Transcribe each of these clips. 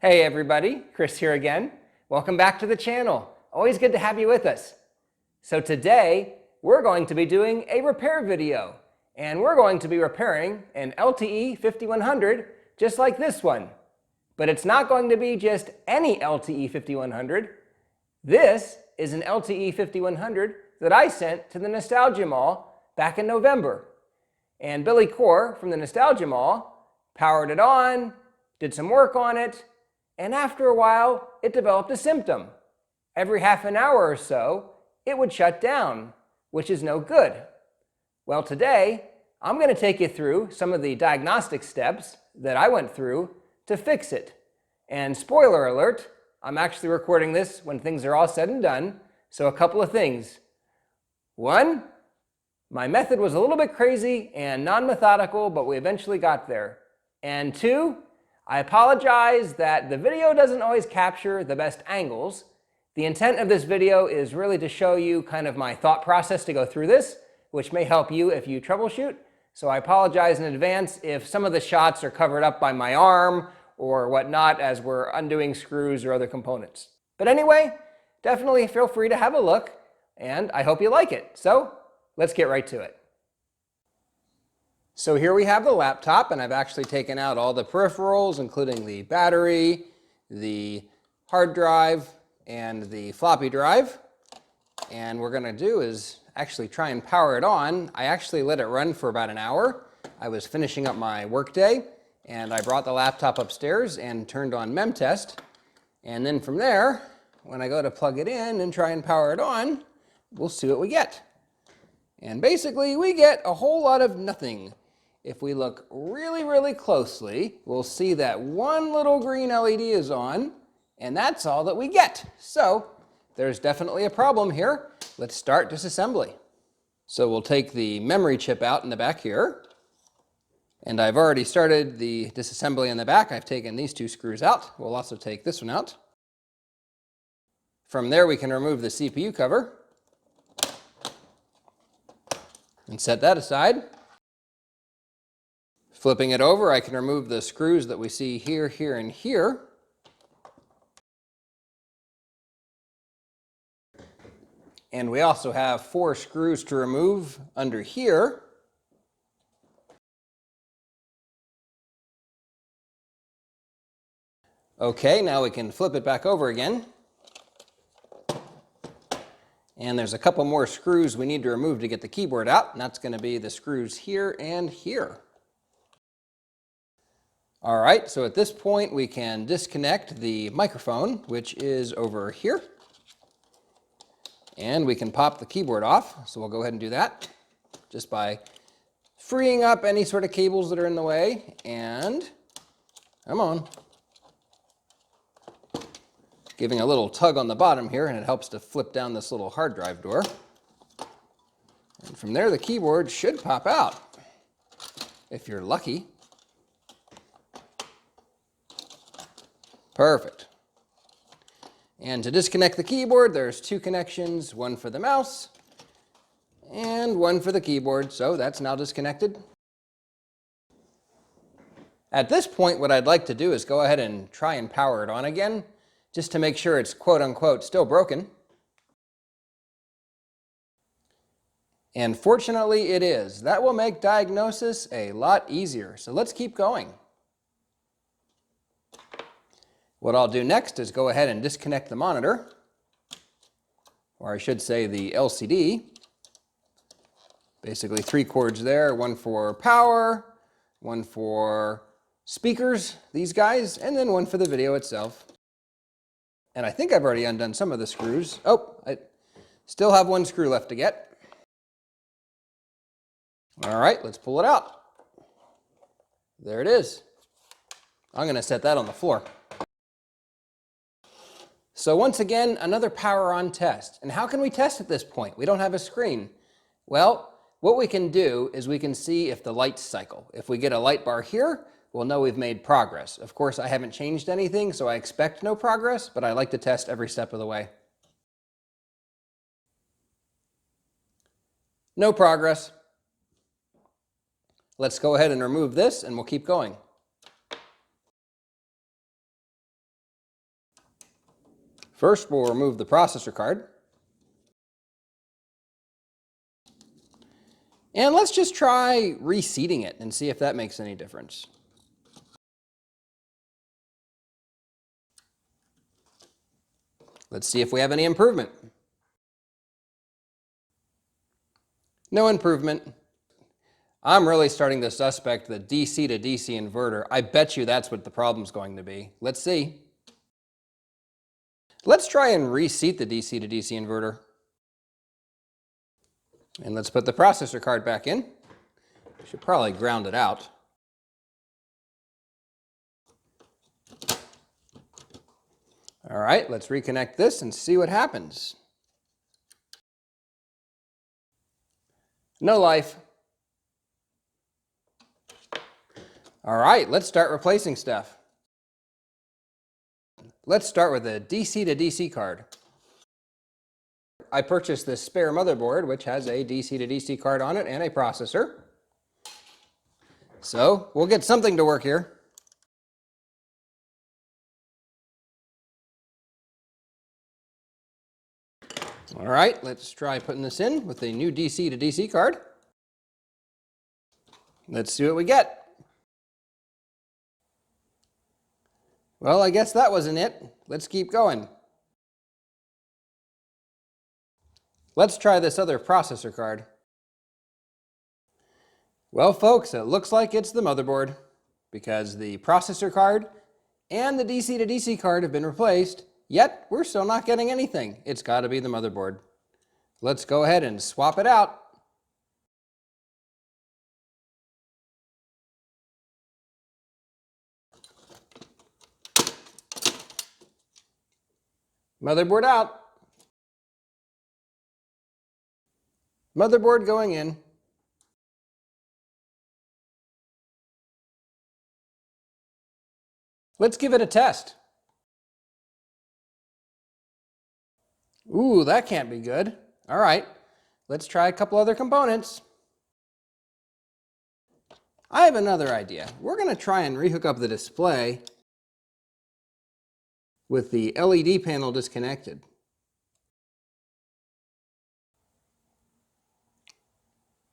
Hey everybody, Chris here again. Welcome back to the channel. Always good to have you with us. So today, we're going to be doing a repair video. And we're going to be repairing an LTE 5100 just like this one. But it's not going to be just any LTE 5100. This is an LTE 5100 that I sent to the Nostalgia Mall back in November. And Billy Core from the Nostalgia Mall powered it on, did some work on it, and after a while, it developed a symptom. Every half an hour or so, it would shut down, which is no good. Well, today, I'm going to take you through some of the diagnostic steps that I went through to fix it. And spoiler alert, I'm actually recording this when things are all said and done, so a couple of things. One, my method was a little bit crazy and non-methodical, but we eventually got there. And two, I apologize that the video doesn't always capture the best angles. The intent of this video is really to show you kind of my thought process to go through this, which may help you if you troubleshoot. So I apologize in advance if some of the shots are covered up by my arm or whatnot as we're undoing screws or other components. But anyway, definitely feel free to have a look, and I hope you like it. So let's get right to it. So here we have the laptop, and I've actually taken out all the peripherals, including the battery, the hard drive, and the floppy drive. And what we're going to do is actually try and power it on. I actually let it run for about an hour. I was finishing up my workday, and I brought the laptop upstairs and turned on MemTest. And then from there, when I go to plug it in and try and power it on, we'll see what we get. And basically, we get a whole lot of nothing. If we look really, really closely, we'll see that one little green LED is on, and that's all that we get. So there's definitely a problem here. Let's start disassembly. So we'll take the memory chip out in the back here. And I've already started the disassembly in the back. I've taken these two screws out. We'll also take this one out. From there, we can remove the CPU cover and set that aside. Flipping it over, I can remove the screws that we see here, here, and here. And we also have 4 screws to remove under here. Okay, now we can flip it back over again. And there's a couple more screws we need to remove to get the keyboard out, and that's going to be the screws here and here. All right, so at this point we can disconnect the microphone, which is over here. And we can pop the keyboard off, so we'll go ahead and do that just by freeing up any sort of cables that are in the way. And come on. Giving a little tug on the bottom here, and it helps to flip down this little hard drive door. And from there, the keyboard should pop out, if you're lucky. Perfect. And to disconnect the keyboard, there's 2 connections, one for the mouse and one for the keyboard, so that's now disconnected. At this point, what I'd like to do is go ahead and try and power it on again, just to make sure it's quote-unquote still broken. And fortunately, it is. That will make diagnosis a lot easier, so let's keep going. What I'll do next is go ahead and disconnect the monitor, or I should say the LCD. Basically 3 cords there, one for power, one for speakers, these guys, and then one for the video itself. And I think I've already undone some of the screws. Oh, I still have 1 screw left to get. All right, let's pull it out. There it is. I'm going to set that on the floor. So once again, another power on test. And how can we test at this point? We don't have a screen. Well, what we can do is we can see if the lights cycle. If we get a light bar here, we'll know we've made progress. Of course, I haven't changed anything, so I expect no progress, but I like to test every step of the way. No progress. Let's go ahead and remove this, and we'll keep going. First, we'll remove the processor card. And let's just try reseating it and see if that makes any difference. Let's see if we have any improvement. No improvement. I'm really starting to suspect the DC to DC inverter. I bet you that's what the problem's going to be. Let's see. Let's try and reseat the DC to DC inverter. And let's put the processor card back in. We should probably ground it out. All right, let's reconnect this and see what happens. No life. All right, let's start replacing stuff. Let's start with a DC to DC card. I purchased this spare motherboard, which has a DC to DC card on it and a processor. So we'll get something to work here. All right, let's try putting this in with a new DC to DC card. Let's see what we get. Well, I guess that wasn't it. Let's keep going. Let's try this other processor card. Well, folks, it looks like it's the motherboard because the processor card and the DC to DC card have been replaced, yet we're still not getting anything. It's got to be the motherboard. Let's go ahead and swap it out. Motherboard out. Motherboard going in. Let's give it a test. Ooh, that can't be good. All right, let's try a couple other components. I have another idea. We're going to try and rehook up the display with the LED panel disconnected.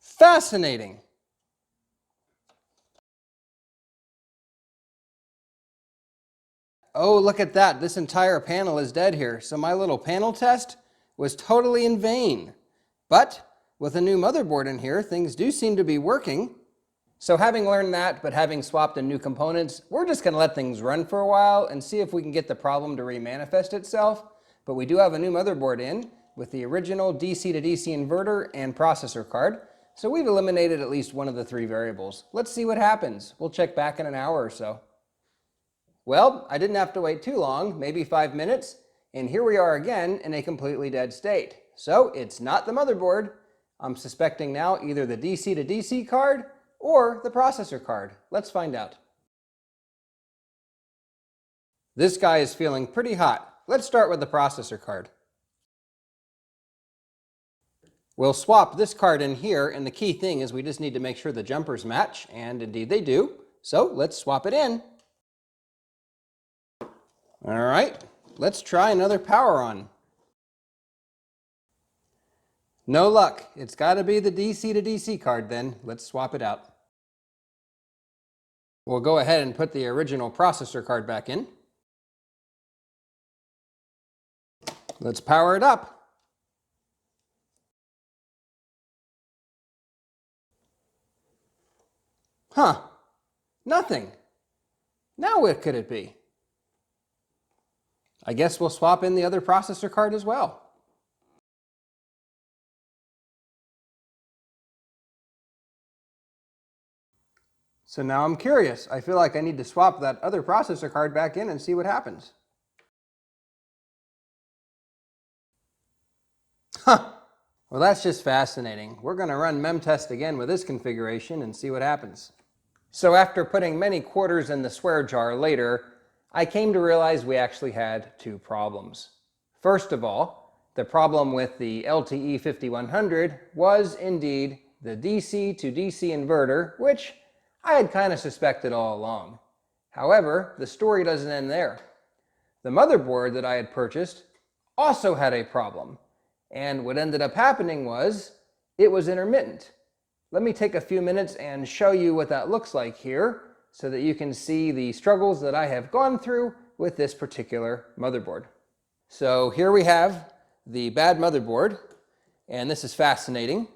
Fascinating. Oh, look at that. This entire panel is dead here. So my little panel test was totally in vain. But with a new motherboard in here, things do seem to be working. So having learned that, but having swapped in new components, we're just going to let things run for a while and see if we can get the problem to remanifest itself. But we do have a new motherboard in with the original DC to DC inverter and processor card. So we've eliminated at least one of the three variables. Let's see what happens. We'll check back in an hour or so. Well, I didn't have to wait too long, maybe 5 minutes, and here we are again in a completely dead state. So it's not the motherboard. I'm suspecting now either the DC to DC card or the processor card. Let's find out. This guy is feeling pretty hot. Let's start with the processor card. We'll swap this card in here, and the key thing is we just need to make sure the jumpers match, and indeed they do. So let's swap it in. All right, let's try another power on. No luck. It's got to be the DC to DC card then. Let's swap it out. We'll go ahead and put the original processor card back in. Let's power it up. Huh, nothing. Now what could it be? I guess we'll swap in the other processor card as well. So now I'm curious. I feel like I need to swap that other processor card back in and see what happens. Huh. Well, that's just fascinating. We're going to run memtest again with this configuration and see what happens. So after putting many quarters in the swear jar later, I came to realize we actually had two problems. First of all, the problem with the LTE 5100 was indeed the DC to DC inverter, which I had kind of suspected all along. However, the story doesn't end there. The motherboard that I had purchased also had a problem. And what ended up happening was it was intermittent. Let me take a few minutes and show you what that looks like here so that you can see the struggles that I have gone through with this particular motherboard. So here we have the bad motherboard, and this is fascinating.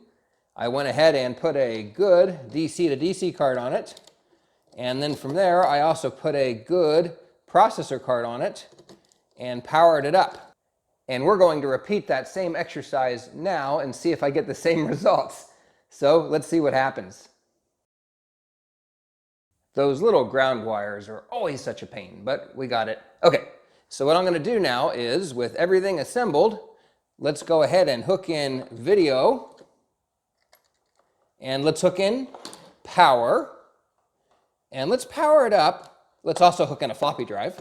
I went ahead and put a good DC to DC card on it, and then from there I also put a good processor card on it and powered it up. And we're going to repeat that same exercise now and see if I get the same results. So let's see what happens. Those little ground wires are always such a pain, but we got it. Okay, so what I'm going to do now is, with everything assembled, let's go ahead and hook in video, and let's hook in power, and let's power it up. Let's also hook in a floppy drive.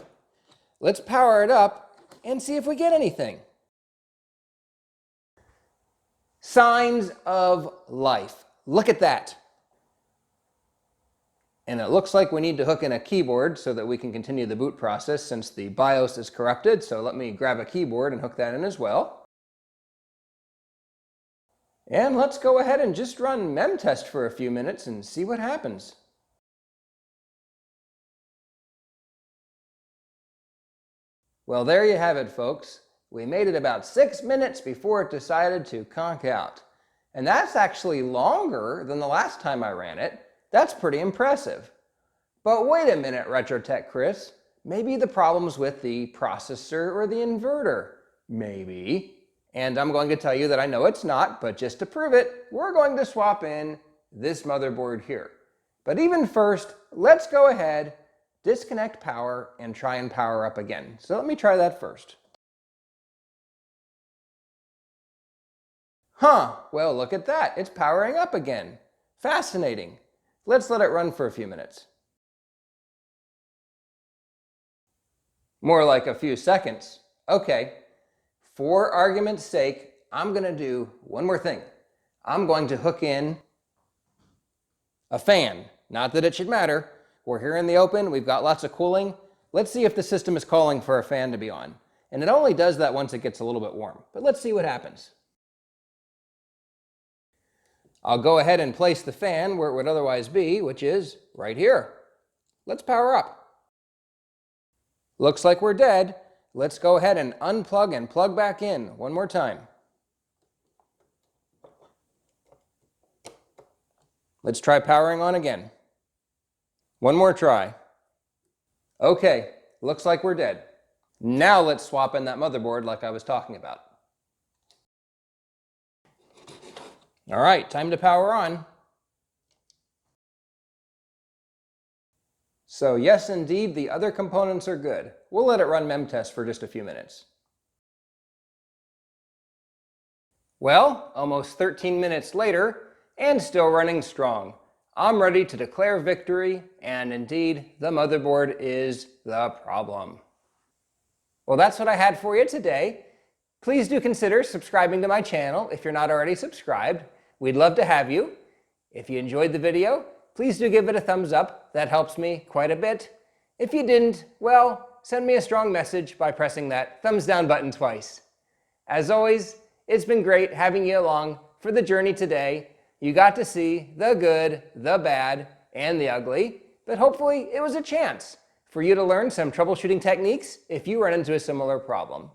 Let's power it up and see if we get anything. Signs of life. Look at that. And it looks like we need to hook in a keyboard so that we can continue the boot process since the BIOS is corrupted. So let me grab a keyboard and hook that in as well. And let's go ahead and just run memtest for a few minutes and see what happens. Well, there you have it, folks. We made it about 6 minutes before it decided to conk out. And that's actually longer than the last time I ran it. That's pretty impressive. But wait a minute, RetroTech Chris. Maybe the problem's with the processor or the inverter. Maybe. And I'm going to tell you that I know it's not, but just to prove it, we're going to swap in this motherboard here. But even first, let's go ahead, disconnect power, and try and power up again. So let me try that first. Huh, well look at that, it's powering up again. Fascinating. Let's let it run for a few minutes. More like a few seconds. Okay, for argument's sake, I'm going to do one more thing. I'm going to hook in a fan. Not that it should matter. We're here in the open, we've got lots of cooling. Let's see if the system is calling for a fan to be on. And it only does that once it gets a little bit warm. But let's see what happens. I'll go ahead and place the fan where it would otherwise be, which is right here. Let's power up. Looks like we're dead. Let's go ahead and unplug and plug back in one more time. Let's try powering on again. One more try. Okay, looks like we're dead. Now let's swap in that motherboard like I was talking about. All right, time to power on. So yes, indeed, the other components are good. We'll let it run memtest for just a few minutes. Well, almost 13 minutes later, and still running strong. I'm ready to declare victory, and indeed, the motherboard is the problem. Well, that's what I had for you today. Please do consider subscribing to my channel if you're not already subscribed. We'd love to have you. If you enjoyed the video, please do give it a thumbs up. That helps me quite a bit. If you didn't, well, send me a strong message by pressing that thumbs down button twice. As always, it's been great having you along for the journey today. You got to see the good, the bad, and the ugly, but hopefully it was a chance for you to learn some troubleshooting techniques if you run into a similar problem.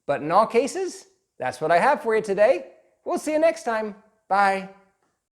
But in all cases, that's what I have for you today. We'll see you next time. Bye.